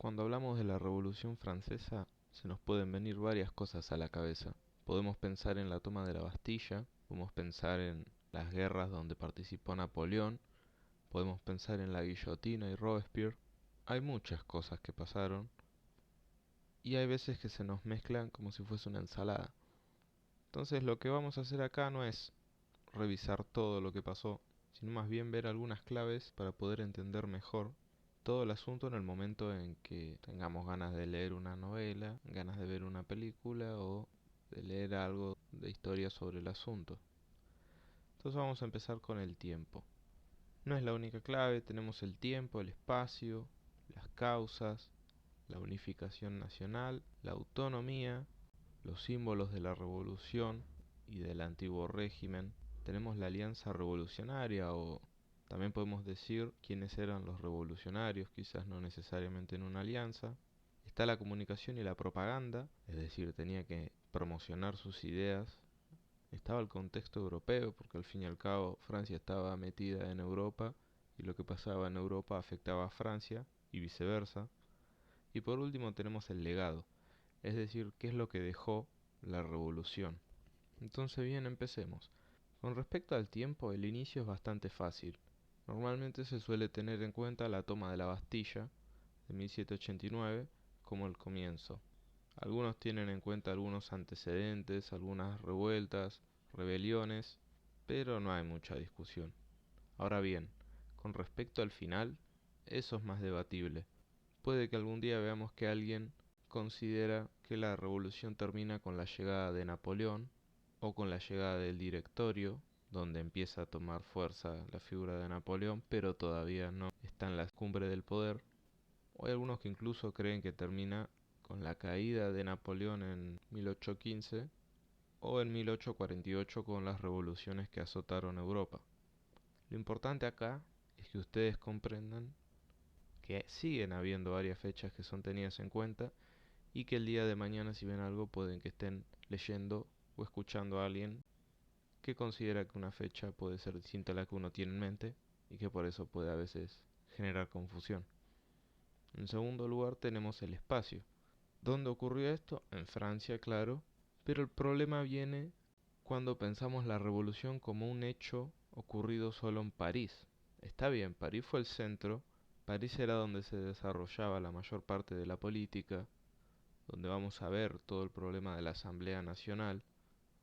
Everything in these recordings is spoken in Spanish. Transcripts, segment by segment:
Cuando hablamos de la Revolución Francesa, se nos pueden venir varias cosas a la cabeza. Podemos pensar en la toma de la Bastilla, podemos pensar en las guerras donde participó Napoleón, podemos pensar en la guillotina y Robespierre. Hay muchas cosas que pasaron y hay veces que se nos mezclan como si fuese una ensalada. Entonces lo que vamos a hacer acá no es revisar todo lo que pasó, sino más bien ver algunas claves para poder entender mejor todo el asunto en el momento en que tengamos ganas de leer una novela, ganas de ver una película o de leer algo de historia sobre el asunto. Entonces vamos a empezar con el tiempo. No es la única clave, tenemos el tiempo, el espacio, las causas, la unificación nacional, la autonomía, los símbolos de la revolución y del antiguo régimen. Tenemos la alianza revolucionaria o también podemos decir quiénes eran los revolucionarios, quizás no necesariamente en una alianza. Está la comunicación y la propaganda, es decir, tenía que promocionar sus ideas. Estaba el contexto europeo, porque al fin y al cabo Francia estaba metida en Europa y lo que pasaba en Europa afectaba a Francia y viceversa. Y por último tenemos el legado, es decir, qué es lo que dejó la revolución. Entonces bien, empecemos. Con respecto al tiempo, el inicio es bastante fácil. Normalmente se suele tener en cuenta la toma de la Bastilla de 1789 como el comienzo. Algunos tienen en cuenta algunos antecedentes, algunas revueltas, rebeliones, pero no hay mucha discusión. Ahora bien, con respecto al final, eso es más debatible. Puede que algún día veamos que alguien considera que la revolución termina con la llegada de Napoleón o con la llegada del Directorio, donde empieza a tomar fuerza la figura de Napoleón, pero todavía no está en la cumbre del poder. O hay algunos que incluso creen que termina con la caída de Napoleón en 1815 o en 1848 con las revoluciones que azotaron Europa. Lo importante acá es que ustedes comprendan que siguen habiendo varias fechas que son tenidas en cuenta y que el día de mañana si ven algo pueden que estén leyendo o escuchando a alguien que considera que una fecha puede ser distinta a la que uno tiene en mente y que por eso puede a veces generar confusión. En segundo lugar tenemos el espacio. ¿Dónde ocurrió esto? En Francia, claro, pero el problema viene cuando pensamos la revolución como un hecho ocurrido solo en París. Está bien, París fue el centro, París era donde se desarrollaba la mayor parte de la política, donde vamos a ver todo el problema de la Asamblea Nacional,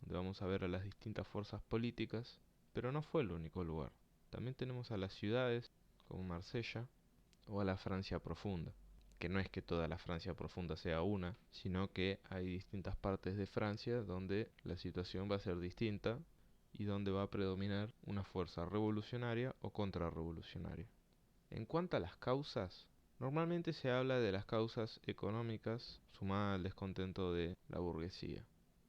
donde vamos a ver a las distintas fuerzas políticas, pero no fue el único lugar. También tenemos a las ciudades como Marsella o a la Francia profunda, que no es que toda la Francia profunda sea una, sino que hay distintas partes de Francia donde la situación va a ser distinta y donde va a predominar una fuerza revolucionaria o contrarrevolucionaria. En cuanto a las causas, normalmente se habla de las causas económicas sumadas al descontento de la burguesía.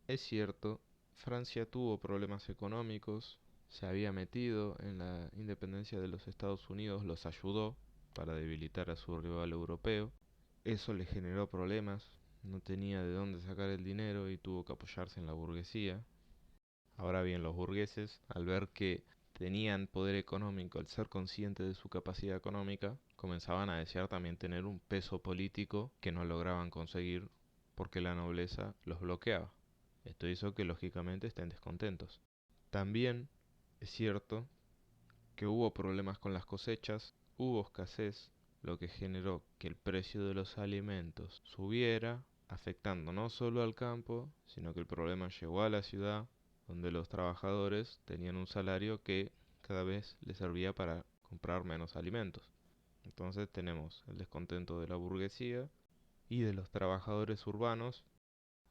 Es cierto, Francia tuvo problemas económicos, se había metido en la independencia de los Estados Unidos, los ayudó para debilitar a su rival europeo. Eso le generó problemas, no tenía de dónde sacar el dinero y tuvo que apoyarse en la burguesía. Ahora bien, los burgueses, al ver que tenían poder económico, al ser conscientes de su capacidad económica, comenzaban a desear también tener un peso político que no lograban conseguir porque la nobleza los bloqueaba. Esto hizo que lógicamente estén descontentos. También es cierto que hubo problemas con las cosechas, hubo escasez, lo que generó que el precio de los alimentos subiera, afectando no solo al campo, sino que el problema llegó a la ciudad, donde los trabajadores tenían un salario que cada vez les servía para comprar menos alimentos. Entonces tenemos el descontento de la burguesía y de los trabajadores urbanos.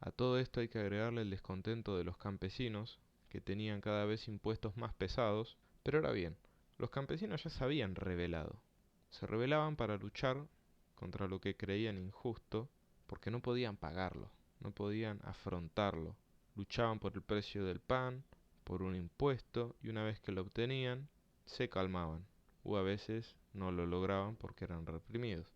A todo esto hay que agregarle el descontento de los campesinos, que tenían cada vez impuestos más pesados. Pero ahora bien, los campesinos ya se habían rebelado. Se rebelaban para luchar contra lo que creían injusto, porque no podían pagarlo, no podían afrontarlo. Luchaban por el precio del pan, por un impuesto, y una vez que lo obtenían, se calmaban, o a veces no lo lograban porque eran reprimidos.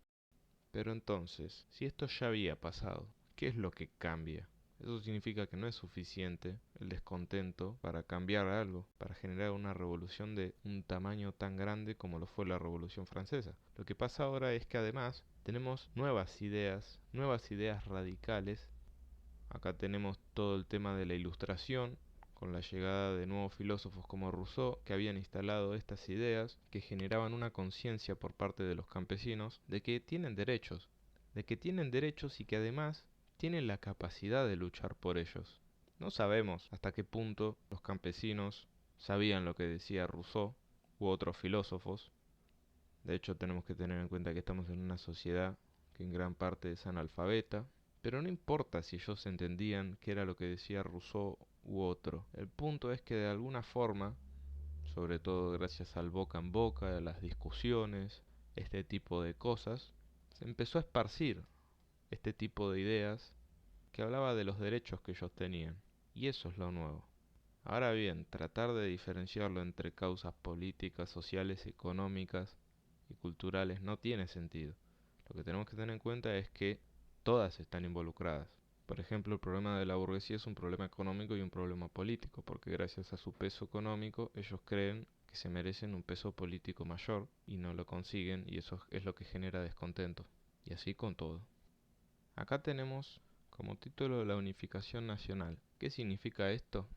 Pero entonces, si esto ya había pasado, ¿qué es lo que cambia? Eso significa que no es suficiente el descontento para cambiar algo, para generar una revolución de un tamaño tan grande como lo fue la Revolución Francesa. Lo que pasa ahora es que además tenemos nuevas ideas radicales. Acá tenemos todo el tema de la Ilustración, con la llegada de nuevos filósofos como Rousseau, que habían instalado estas ideas que generaban una conciencia por parte de los campesinos de que tienen derechos, y que además tienen la capacidad de luchar por ellos. No sabemos hasta qué punto los campesinos sabían lo que decía Rousseau u otros filósofos. De hecho, tenemos que tener en cuenta que estamos en una sociedad que en gran parte es analfabeta, pero no importa si ellos entendían qué era lo que decía Rousseau u otro. El punto es que de alguna forma, sobre todo gracias al boca en boca, a las discusiones, este tipo de cosas, se empezó a esparcir este tipo de ideas que hablaba de los derechos que ellos tenían. Y eso es lo nuevo. Ahora bien, tratar de diferenciarlo entre causas políticas, sociales, económicas y culturales no tiene sentido. Lo que tenemos que tener en cuenta es que todas están involucradas. Por ejemplo, el problema de la burguesía es un problema económico y un problema político, porque gracias a su peso económico ellos creen que se merecen un peso político mayor y no lo consiguen, y eso es lo que genera descontento. Y así con todo. Acá tenemos como título la unificación nacional. ¿Qué significa esto?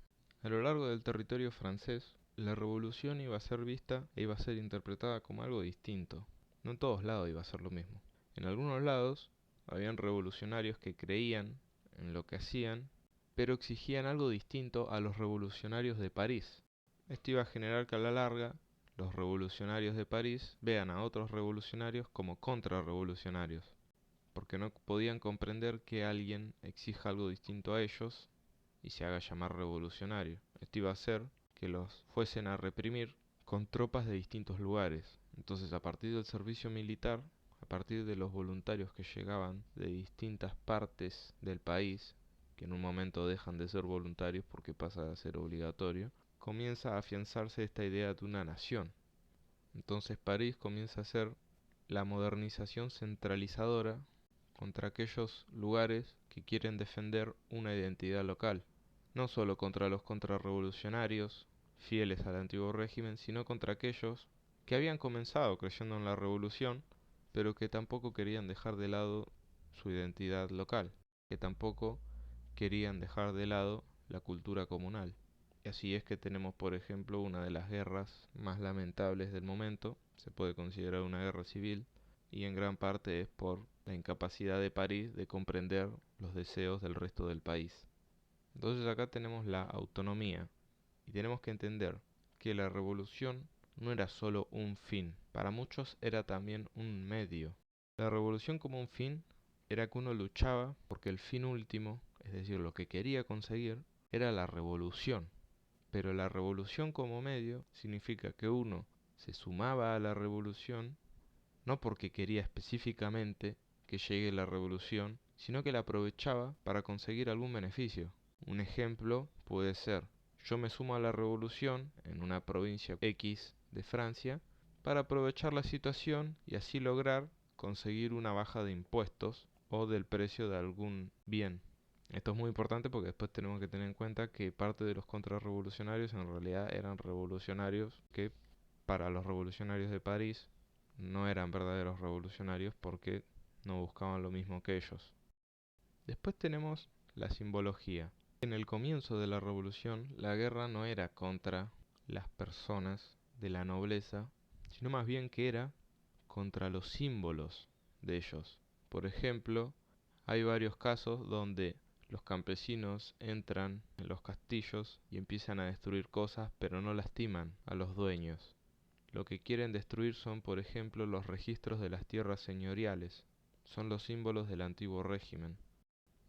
A lo largo del territorio francés, la revolución iba a ser vista e iba a ser interpretada como algo distinto. No en todos lados iba a ser lo mismo. En algunos lados, habían revolucionarios que creían en lo que hacían, pero exigían algo distinto a los revolucionarios de París. Esto iba a generar que a la larga, los revolucionarios de París vean a otros revolucionarios como contrarrevolucionarios, porque no podían comprender que alguien exija algo distinto a ellos y se haga llamar revolucionario. Esto iba a hacer que los fuesen a reprimir con tropas de distintos lugares. Entonces, a partir del servicio militar, a partir de los voluntarios que llegaban de distintas partes del país, que en un momento dejan de ser voluntarios porque pasa a ser obligatorio, comienza a afianzarse esta idea de una nación. Entonces París comienza a ser la modernización centralizadora contra aquellos lugares que quieren defender una identidad local, no solo contra los contrarrevolucionarios fieles al antiguo régimen, sino contra aquellos que habían comenzado creyendo en la revolución, pero que tampoco querían dejar de lado su identidad local, que tampoco querían dejar de lado la cultura comunal. Y así es que tenemos, por ejemplo, una de las guerras más lamentables del momento, se puede considerar una guerra civil, y en gran parte es por la incapacidad de París de comprender los deseos del resto del país. Entonces acá tenemos la autonomía, y tenemos que entender que la revolución no era solo un fin, para muchos era también un medio. La revolución como un fin era que uno luchaba porque el fin último, es decir, lo que quería conseguir, era la revolución. Pero la revolución como medio significa que uno se sumaba a la revolución no porque quería específicamente que llegue la revolución, sino que la aprovechaba para conseguir algún beneficio. Un ejemplo puede ser: yo me sumo a la revolución en una provincia X de Francia para aprovechar la situación y así lograr conseguir una baja de impuestos o del precio de algún bien. Esto es muy importante porque después tenemos que tener en cuenta que parte de los contrarrevolucionarios en realidad eran revolucionarios que, para los revolucionarios de París, no eran verdaderos revolucionarios porque no buscaban lo mismo que ellos. Después tenemos la simbología. En el comienzo de la revolución, la guerra no era contra las personas de la nobleza, sino más bien que era contra los símbolos de ellos. Por ejemplo, hay varios casos donde los campesinos entran en los castillos y empiezan a destruir cosas, pero no lastiman a los dueños. Lo que quieren destruir son, por ejemplo, los registros de las tierras señoriales. Son los símbolos del antiguo régimen.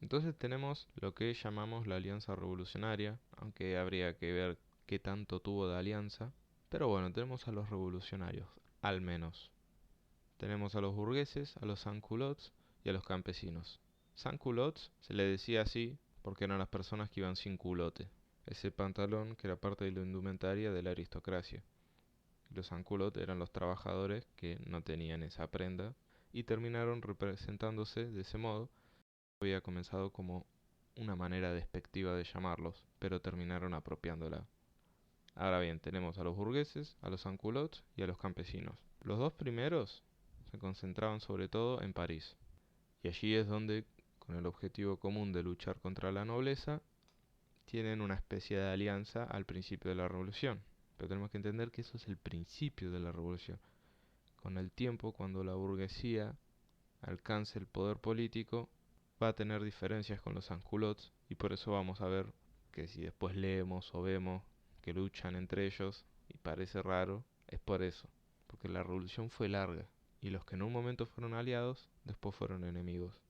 Entonces tenemos lo que llamamos la alianza revolucionaria, aunque habría que ver qué tanto tuvo de alianza. Pero bueno, tenemos a los revolucionarios, al menos. Tenemos a los burgueses, a los sans-culottes y a los campesinos. Sans-culottes se le decía así porque eran las personas que iban sin culote, ese pantalón que era parte de la indumentaria de la aristocracia. Los sans-culottes eran los trabajadores que no tenían esa prenda y terminaron representándose de ese modo. Había comenzado como una manera despectiva de llamarlos, pero terminaron apropiándola. Ahora bien, tenemos a los burgueses, a los sans-culottes y a los campesinos. Los dos primeros se concentraban sobre todo en París. Y allí es donde, con el objetivo común de luchar contra la nobleza, tienen una especie de alianza al principio de la revolución. Pero tenemos que entender que eso es el principio de la revolución. Con el tiempo, cuando la burguesía alcance el poder político, va a tener diferencias con los sans-culottes, y por eso vamos a ver que si después leemos o vemos que luchan entre ellos y parece raro, es por eso, porque la revolución fue larga y los que en un momento fueron aliados, después fueron enemigos.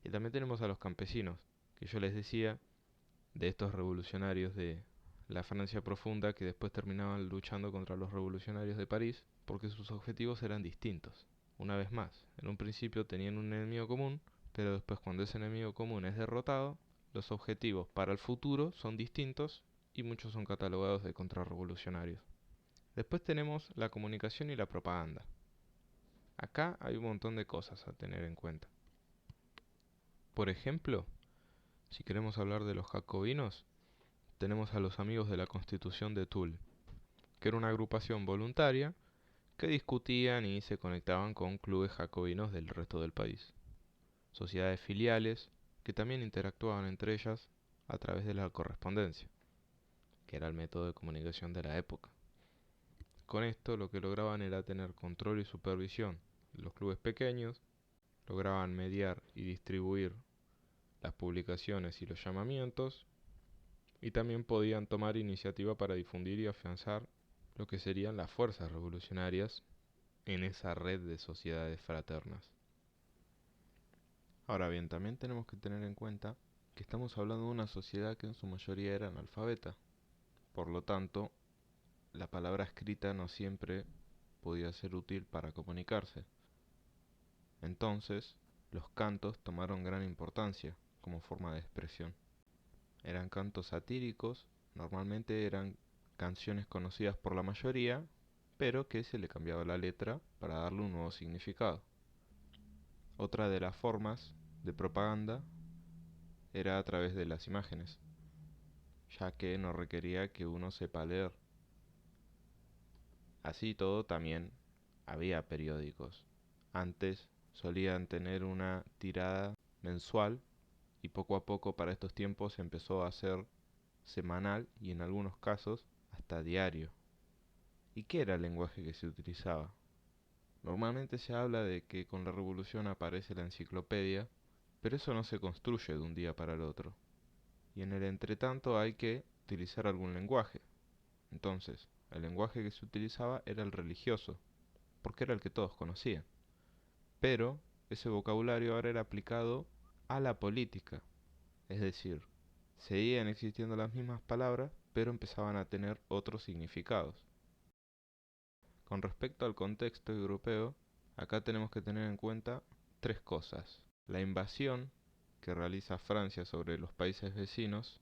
Y también tenemos a los campesinos, que yo les decía, de estos revolucionarios de la Francia profunda que después terminaban luchando contra los revolucionarios de París porque sus objetivos eran distintos. Una vez más, en un principio tenían un enemigo común, pero después cuando ese enemigo común es derrotado, los objetivos para el futuro son distintos y muchos son catalogados de contrarrevolucionarios. Después tenemos la comunicación y la propaganda. Acá hay un montón de cosas a tener en cuenta. Por ejemplo, si queremos hablar de los jacobinos, tenemos a los amigos de la Constitución de Toul, que era una agrupación voluntaria que discutían y se conectaban con clubes jacobinos del resto del país. Sociedades filiales que también interactuaban entre ellas a través de la correspondencia, que era el método de comunicación de la época. Con esto lo que lograban era tener control y supervisión de los clubes pequeños, lograban mediar y distribuir las publicaciones y los llamamientos, y también podían tomar iniciativa para difundir y afianzar lo que serían las fuerzas revolucionarias en esa red de sociedades fraternas. Ahora bien, también tenemos que tener en cuenta que estamos hablando de una sociedad que en su mayoría era analfabeta. Por lo tanto, la palabra escrita no siempre podía ser útil para comunicarse. Entonces, los cantos tomaron gran importancia como forma de expresión. Eran cantos satíricos, normalmente eran canciones conocidas por la mayoría, pero que se le cambiaba la letra para darle un nuevo significado. Otra de las formas de propaganda era a través de las imágenes, ya que no requería que uno sepa leer. Así todo también había periódicos. Antes solían tener una tirada mensual y poco a poco para estos tiempos se empezó a hacer semanal y en algunos casos hasta diario. ¿Y qué era el lenguaje que se utilizaba? Normalmente se habla de que con la revolución aparece la enciclopedia, pero eso no se construye de un día para el otro. Y en el entretanto hay que utilizar algún lenguaje. Entonces, el lenguaje que se utilizaba era el religioso, porque era el que todos conocían. Pero ese vocabulario ahora era aplicado a la política. Es decir, seguían existiendo las mismas palabras, pero empezaban a tener otros significados. Con respecto al contexto europeo, acá tenemos que tener en cuenta tres cosas. La invasión que realiza Francia sobre los países vecinos,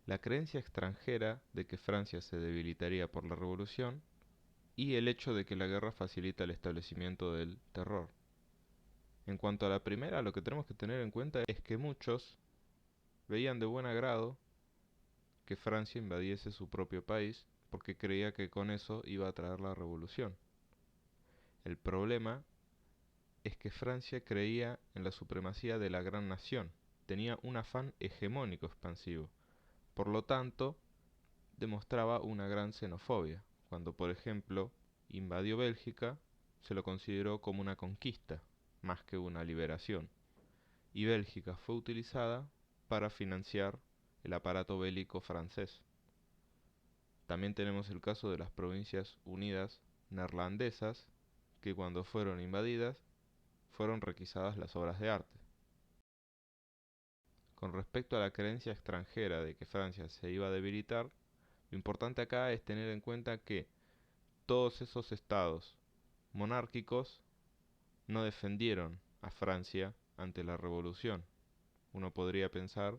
la creencia extranjera de que Francia se debilitaría por la revolución y el hecho de que la guerra facilita el establecimiento del terror. En cuanto a la primera, lo que tenemos que tener en cuenta es que muchos veían de buen agrado que Francia invadiese su propio país porque creía que con eso iba a traer la revolución. El problema es que Francia creía en la supremacía de la gran nación, tenía un afán hegemónico expansivo, por lo tanto, demostraba una gran xenofobia. Cuando, por ejemplo, invadió Bélgica, se lo consideró como una conquista, más que una liberación, y Bélgica fue utilizada para financiar el aparato bélico francés. También tenemos el caso de las Provincias Unidas neerlandesas, que cuando fueron invadidas, fueron requisadas las obras de arte. Con respecto a la creencia extranjera de que Francia se iba a debilitar, lo importante acá es tener en cuenta que todos esos estados monárquicos no defendieron a Francia ante la revolución. Uno podría pensar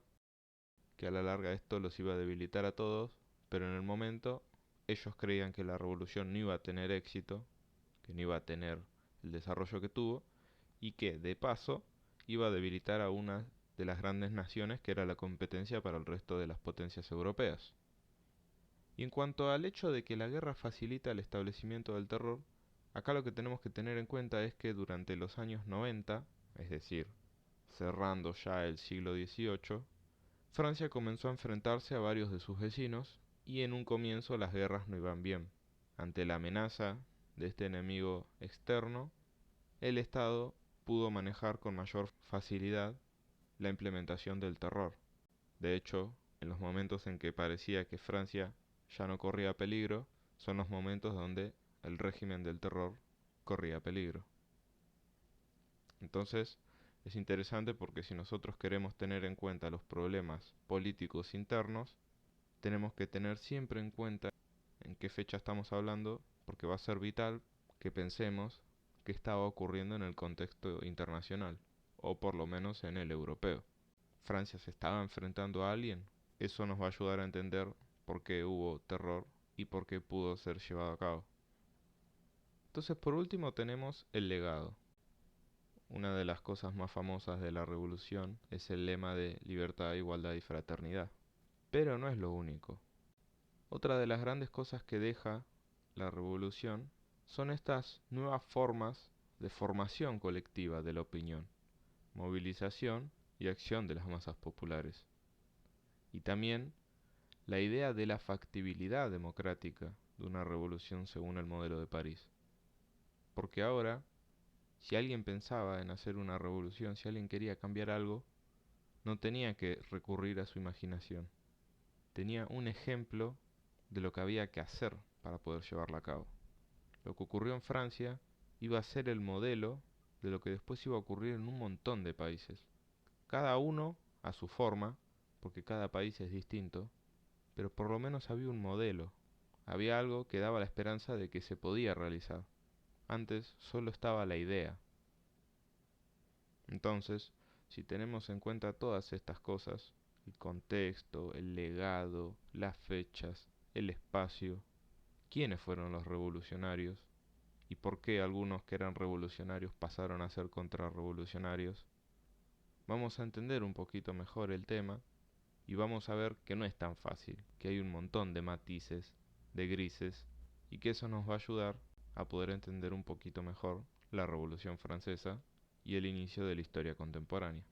que a la larga esto los iba a debilitar a todos, pero en el momento ellos creían que la revolución no iba a tener éxito, que no iba a tener el desarrollo que tuvo, y que, de paso, iba a debilitar a una de las grandes naciones que era la competencia para el resto de las potencias europeas. Y en cuanto al hecho de que la guerra facilita el establecimiento del terror, Acá lo que tenemos que tener en cuenta es que durante los años 90, es decir, cerrando ya el siglo XVIII, Francia comenzó a enfrentarse a varios de sus vecinos y en un comienzo las guerras no iban bien. Ante la amenaza de este enemigo externo, el Estado pudo manejar con mayor facilidad la implementación del terror. De hecho, en los momentos en que parecía que Francia ya no corría peligro, son los momentos donde el régimen del terror corría peligro. Entonces, es interesante porque si nosotros queremos tener en cuenta los problemas políticos internos, tenemos que tener siempre en cuenta en qué fecha estamos hablando, porque va a ser vital que pensemos qué estaba ocurriendo en el contexto internacional, o por lo menos en el europeo. Francia se estaba enfrentando a alguien, eso nos va a ayudar a entender por qué hubo terror y por qué pudo ser llevado a cabo. Entonces, por último, tenemos el legado. Una de las cosas más famosas de la revolución es el lema de libertad, igualdad y fraternidad. Pero no es lo único. Otra de las grandes cosas que deja la revolución son estas nuevas formas de formación colectiva de la opinión, movilización y acción de las masas populares. Y también la idea de la factibilidad democrática de una revolución según el modelo de París. Porque ahora, si alguien pensaba en hacer una revolución, si alguien quería cambiar algo, no tenía que recurrir a su imaginación. Tenía un ejemplo de lo que había que hacer para poder llevarla a cabo. Lo que ocurrió en Francia iba a ser el modelo de lo que después iba a ocurrir en un montón de países. Cada uno a su forma, porque cada país es distinto, pero por lo menos había un modelo. Había algo que daba la esperanza de que se podía realizar. Antes solo estaba la idea. Entonces, si tenemos en cuenta todas estas cosas, el contexto, el legado, las fechas, el espacio, quiénes fueron los revolucionarios y por qué algunos que eran revolucionarios pasaron a ser contrarrevolucionarios, vamos a entender un poquito mejor el tema y vamos a ver que no es tan fácil, que hay un montón de matices, de grises, y que eso nos va a ayudar a poder entender un poquito mejor la Revolución Francesa y el inicio de la historia contemporánea.